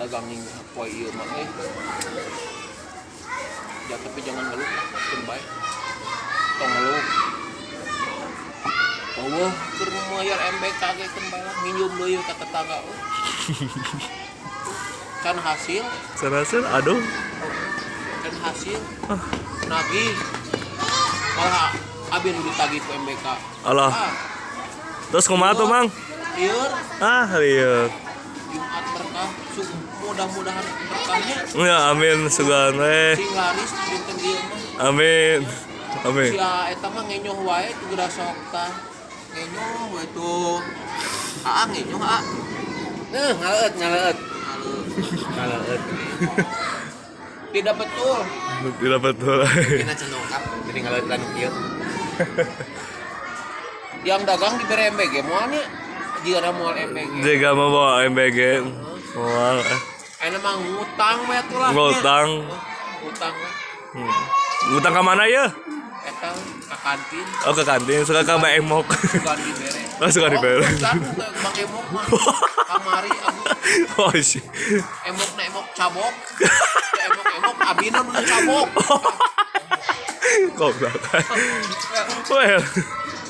dagangin poe ieu mah ya tapi jangan ngeluh keun bae tong ngeluh oh keur mayar MBK ge keun bae lah nginjum deui ka tetangga can hasil aduh can hasil nagih malah abi nu ditagih ku MBK Allah terus kumaha tuh mang lieur lieur Jumat berkah mudah-mudahan berkahnya ya amin sugan sing laris dinten ieu mah amin sia eta mah ngenyoh wae tu geura sok tah ngenyoh wae tuh ngenyoh ngaleut tidak betul kita cenongkap jadi ngaleut lan kieu yang dagang diberi MBG moalnya jika moal MBG jika mau bawa MBG moal enak mah ngutang we atuh lah ngutang ngutang ka mana ya eta ka kantin ke kantin suka ka Mbak Emok suka dibere suka dibere kan Bang Emok mah kamari abu sih emok cabok emok abina nu cabok goblok well